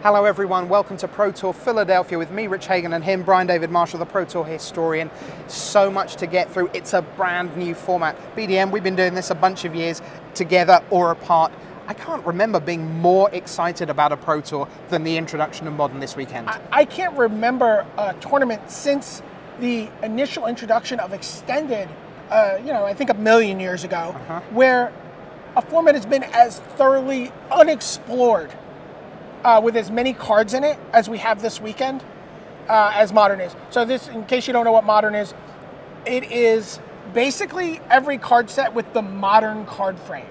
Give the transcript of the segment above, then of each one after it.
Hello everyone, welcome to Pro Tour Philadelphia with me, Rich Hagon, and him, Brian David-Marshall, the Pro Tour historian. So much to get through. It's a brand new format. BDM, we've been doing this a bunch of years together or apart. I can't remember being more excited about a Pro Tour than the introduction of Modern this weekend. I can't remember a tournament since the initial introduction of Extended, I think a million years ago, where a format has been as thoroughly unexplored with as many cards in it as we have this weekend as Modern is. So this, in case you don't know what Modern is, it is basically every card set with the Modern card frame.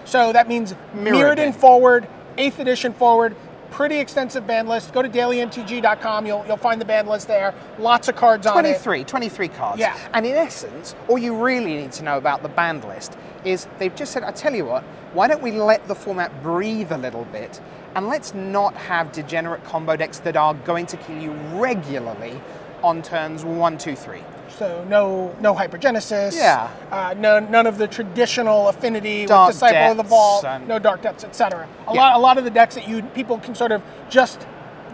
So that means Mirrodin forward, 8th edition forward, pretty extensive ban list. Go to dailymtg.com, you'll find the ban list there. Lots of cards on it. 23 cards. Yeah. And in essence, all you really need to know about the banned list is they've just said, I tell you what, why don't we let the format breathe a little bit and let's not have degenerate combo decks that are going to kill you regularly on turns 1, 2, 3. So no hypergenesis. Yeah. None of the traditional affinity Dark with Disciple of the Vault. and No dark depths, etc. A lot of the decks that people can sort of just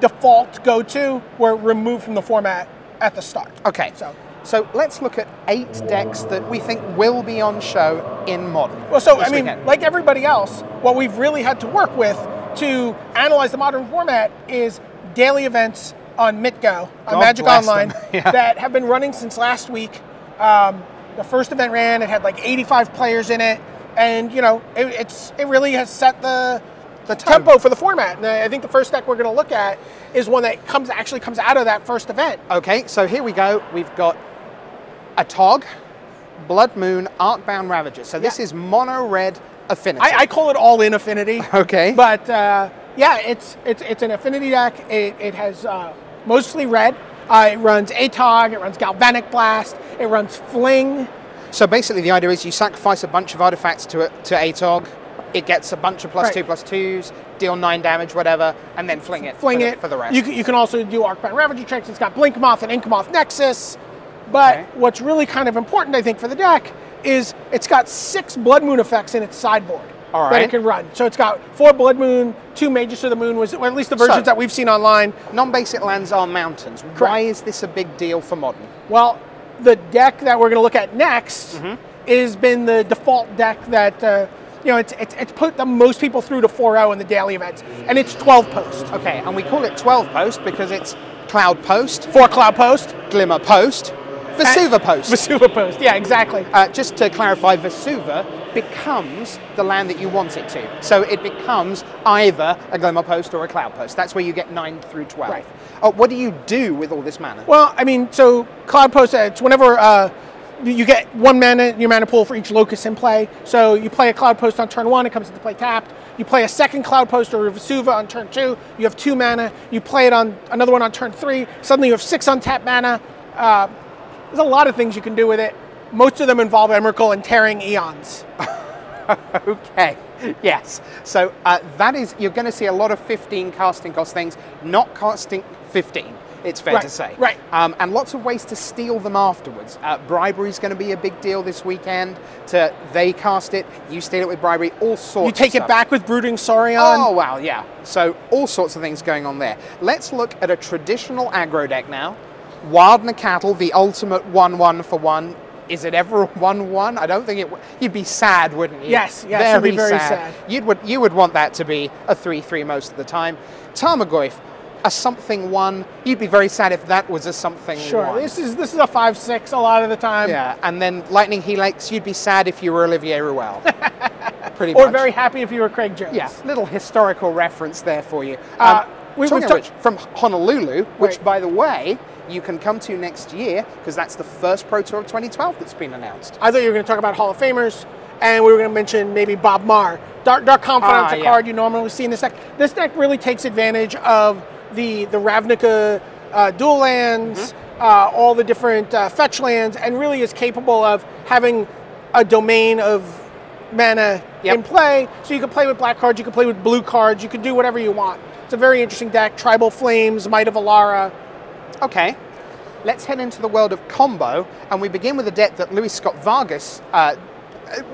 default go to were removed from the format at the start. Okay. So let's look at 8 decks that we think will be on show in Modern. Well, so I mean, like everybody else, what we've really had to work with to analyze the Modern format is daily events on MitGo, on Magic Online, that have been running since last week. The first event ran, it had like 85 players in it, and it really has set the tempo for the format. And I think the first deck we're going to look at is one that actually comes out of that first event. Okay, so here we go. We've got a Tog, Blood Moon, Arcbound Ravager. So this is mono red affinity. I call it all-in affinity. Okay. But yeah, it's an affinity deck. It has mostly red. It runs ATOG, it runs Galvanic Blast, it runs Fling. So basically the idea is you sacrifice a bunch of artifacts to ATOG, it gets a bunch of +2/+2s, deal 9 damage, whatever, and then fling it for the rest. You can also do Arcbound Ravager tricks. It's got Blink Moth and Ink Moth Nexus. But what's really kind of important, I think, for the deck is it's got 6 Blood Moon effects in its sideboard that it can run. So it's got 4 Blood Moon, 2 Mages of the Moon, or at least the versions that we've seen online. Non-basic lands are mountains. Correct. Why is this a big deal for Modern? Well, the deck that we're going to look at next has been the default deck that it's put the most people through to 4-0 in the daily events, and it's 12 post. Okay, and we call it 12 post because it's Cloud Post, 4 Cloud Post, Glimmer Post, Vesuva Post. Vesuva Post, yeah, exactly. Just to clarify, Vesuva becomes the land that you want it to. So it becomes either a Glimmer Post or a Cloud Post. That's where you get 9 through 12. Right. What do you do with all this mana? Well, I mean, so Cloud Post, it's whenever you get 1 mana in your mana pool for each locus in play. So you play a Cloud Post on turn 1, it comes into play tapped. You play a second Cloud Post or a Vesuva on turn 2, you have 2 mana. You play it on another one on turn 3, suddenly you have 6 untapped mana. There's a lot of things you can do with it. Most of them involve Emrakul and tearing Eons. Okay, yes. So that is, you're going to see a lot of 15 casting cost things, not costing 15, it's fair to say. Right. And lots of ways to steal them afterwards. Bribery is going to be a big deal this weekend. They cast it, you steal it with bribery, all sorts You take of it back with Brooding Saurian. Oh, wow, yeah. So all sorts of things going on there. Let's look at a traditional aggro deck now. Wildner Cattle, the ultimate 1/1 for 1. Is it ever a 1/1? I don't think it would. You'd be sad, wouldn't you? Yes, it'd be very sad. You would want that to be a 3/3 most of the time. Tarmogoyf, a something 1. You'd be very sad if that was a something 1. Sure, this is a 5/6 a lot of the time. Yeah, and then Lightning Helix, you'd be sad if you were Olivier Ruel. Pretty much. Or very happy if you were Craig Jones. Yeah, little historical reference there for you. From Honolulu, which by the way, you can come to next year because that's the first Pro Tour of 2012 that's been announced. I thought you were going to talk about Hall of Famers, and we were going to mention maybe Bob Marr. Dark Confidant's a card you normally see in this deck. This deck really takes advantage of the Ravnica dual lands, all the different fetch lands, and really is capable of having a domain of mana in play. So you can play with black cards, you can play with blue cards, you can do whatever you want. It's a very interesting deck. Tribal Flames, Might of Alara. Okay, let's head into the world of combo, and we begin with a deck that Luis Scott Vargas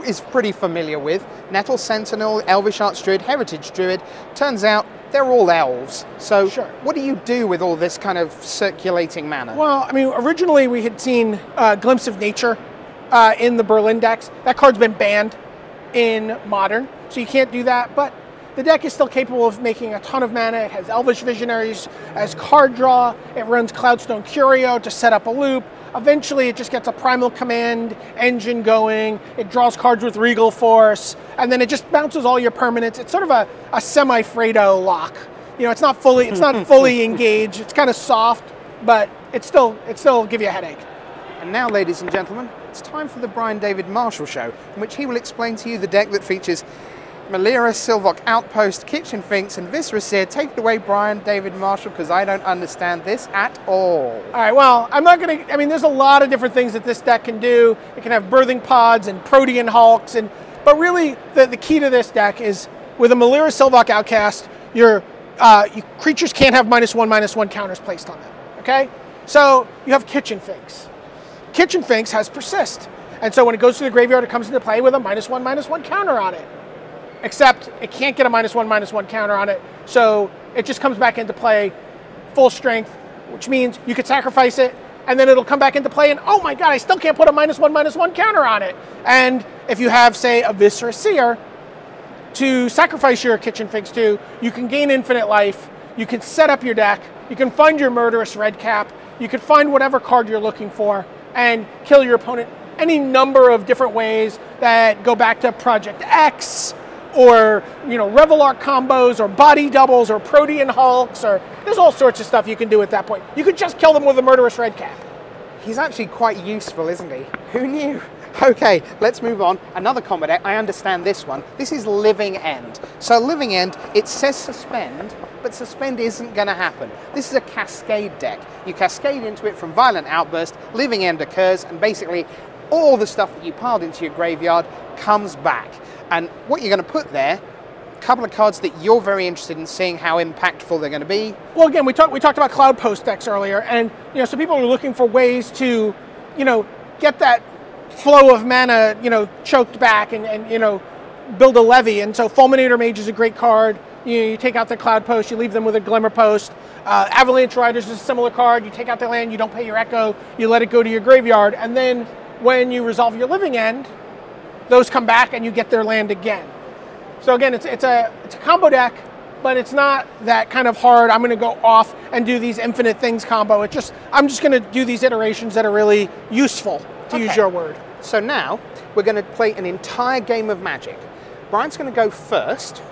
is pretty familiar with. Nettle Sentinel, Elvish Archdruid, Heritage Druid. Turns out they're all elves. So Sure. what do you do with all this kind of circulating mana? Well, I mean, originally we had seen Glimpse of Nature in the Berlin decks. That card's been banned in Modern, so you can't do that, but the deck is still capable of making a ton of mana. It has Elvish Visionaries as card draw. It runs Cloudstone Curio to set up a loop. Eventually, it just gets a Primal Command engine going. It draws cards with Regal Force, and then it just bounces all your permanents. It's sort of a semi-Fredo lock. You know, it's not fully engaged. It's kind of soft, but it still give you a headache. And now, ladies and gentlemen, it's time for the Brian David-Marshall Show, in which he will explain to you the deck that features Melira, Silvok, Outpost, Kitchen Finks, and Viscera Seer. Take it away, Brian David-Marshall, because I don't understand this at all. All right, well, I'm not going to, I mean, there's a lot of different things that this deck can do. It can have Birthing Pods and Protean Hulks, but really the key to this deck is with a Melira Silvok Outcast, your creatures can't have -1/-1 counters placed on them, okay? So you have Kitchen Finks. Kitchen Finks has Persist, and so when it goes to the graveyard, it comes into play with a -1/-1 counter on it. Except it can't get a -1/-1 counter on it, so it just comes back into play full strength, which means you could sacrifice it, and then it'll come back into play, and oh my god, I still can't put a -1/-1 counter on it. And if you have, say, a Viscera Seer to sacrifice your Kitchen Finks to, you can gain infinite life, you can set up your deck, you can find your Murderous Redcap, you can find whatever card you're looking for, and kill your opponent any number of different ways that go back to Project X, or, you know, Revelark combos, or body doubles, or Protean Hulks, or there's all sorts of stuff you can do at that point. You could just kill them with a Murderous Redcap. He's actually quite useful, isn't he? Who knew? Okay, let's move on. Another combo deck, I understand this one. This is Living End. So Living End, it says suspend, but suspend isn't going to happen. This is a cascade deck. You cascade into it from Violent Outburst, Living End occurs, and basically all the stuff that you piled into your graveyard comes back. And what you're going to put there, a couple of cards that you're very interested in seeing how impactful they're going to be. Well, again, we talked about Cloud Post decks earlier, and you know, so people are looking for ways to, you know, get that flow of mana, you know, choked back, and you know, build a levy. And so Fulminator Mage is a great card. You take out the Cloud Post, you leave them with a Glimmer Post. Avalanche Riders is a similar card. You take out the land, you don't pay your Echo, you let it go to your graveyard, and then when you resolve your Living End, those come back and you get their land again. So again, it's a combo deck, but it's not that kind of hard, I'm going to go off and do these infinite things combo. It's just, I'm just going to do these iterations that are really useful, to use your word. So now we're going to play an entire game of Magic. Brian's going to go first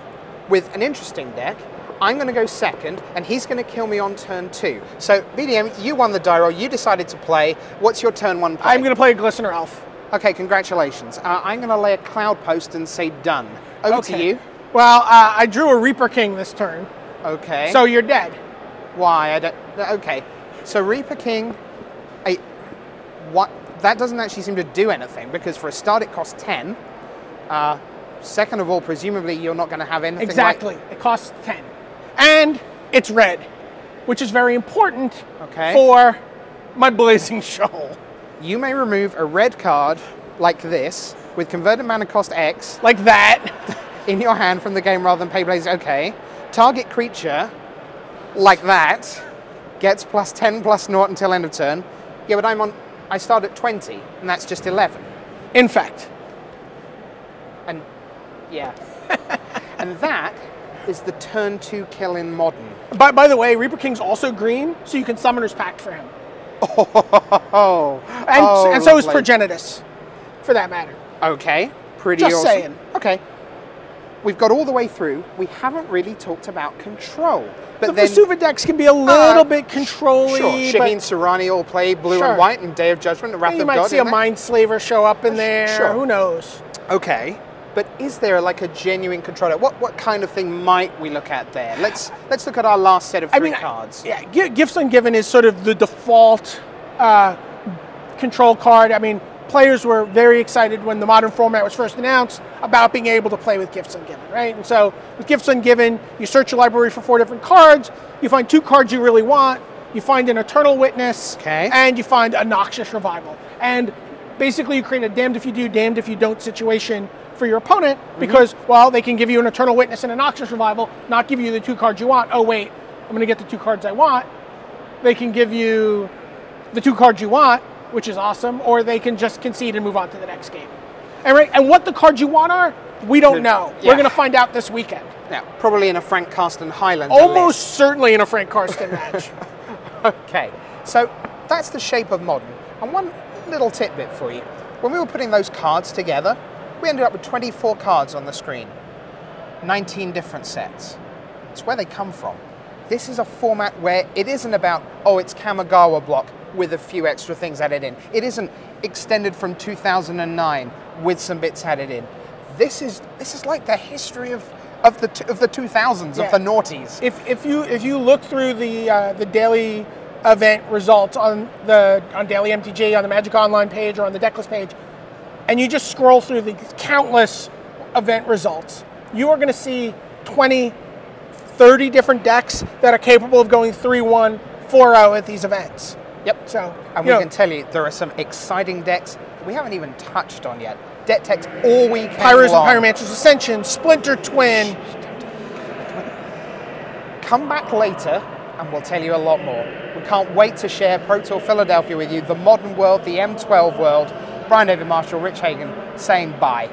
with an interesting deck. I'm going to go second, and he's going to kill me on turn 2. So BDM, you won the die roll. You decided to play. What's your turn 1 play? I'm going to play a Glistener Elf. Okay, congratulations. I'm going to lay a Cloud Post and say done. Over to you. Well, I drew a Reaper King this turn. Okay. So you're dead. Why? I don't. Okay. So Reaper King. What? That doesn't actually seem to do anything, because for a start it costs 10. Second of all, presumably you're not going to have anything. Exactly. It costs 10, and it's red, which is very important for my Blazing Shoal. You may remove a red card like this with converted mana cost X, like that, in your hand from the game rather than pay Blazing. Okay. Target creature like that gets +10/+0 until end of turn. Yeah, but I start at 20, and that's just 11. In fact. And yeah. And that is the turn 2 kill in Modern. By the way, Reaper King's also green, so you can Summoner's Pact for him. And so is Progenitus, for that matter. Okay, pretty Just awesome. saying. Okay, we've got all the way through. We haven't really talked about control. But the Vesuva decks can be a little bit control-y. Sure, Shaheen Sarani all play blue and white and Day of Judgment and Wrath of God. You might see a Mindslaver show up in there. Sure. Who knows? Okay, but is there like a genuine controller? What kind of thing might we look at there? Let's look at our last set of 3 cards. Yeah, Gifts Ungiven is sort of the default control card. I mean, players were very excited when the Modern format was first announced about being able to play with Gifts Ungiven, right? And so with Gifts Ungiven, you search your library for 4 different cards, you find 2 cards you really want, you find an Eternal Witness, and you find a Noxious Revival. And basically you create a damned if you do, damned if you don't situation for your opponent because, well, they can give you an Eternal Witness and an Noxious Revival, not give you the 2 cards you want. Oh, wait, I'm going to get the 2 cards I want. They can give you the 2 cards you want, which is awesome, or they can just concede and move on to the next game. And what the cards you want are, we don't know. Yeah. We're going to find out this weekend. Yeah, probably in a Frank Carsten Highlander Almost list. certainly in a Frank Carsten match. Okay, so that's the shape of Modern. And one little tidbit for you. When we were putting those cards together, we ended up with 24 cards on the screen. 19 different sets. It's where they come from. This is a format where it isn't about, oh, it's Kamigawa block with a few extra things added in. It isn't extended from 2009 with some bits added in. This is like the history of the 2000s, of the noughties. If you look through the daily event results on Daily MTG, on the Magic Online page, or on the Decklist page, and you just scroll through the countless event results, you are going to see 20, 30 different decks that are capable of going 3-1, 4-0 at these events. Yep. So, and we can tell you there are some exciting decks that we haven't even touched on yet. Deck techs all weekend Pyros long. and Pyromancer's Ascension, Splinter Twin. Come back later and we'll tell you a lot more. We can't wait to share Pro Tour Philadelphia with you, the Modern world, the M12 world. Brian David-Marshall, Rich Hagon saying bye.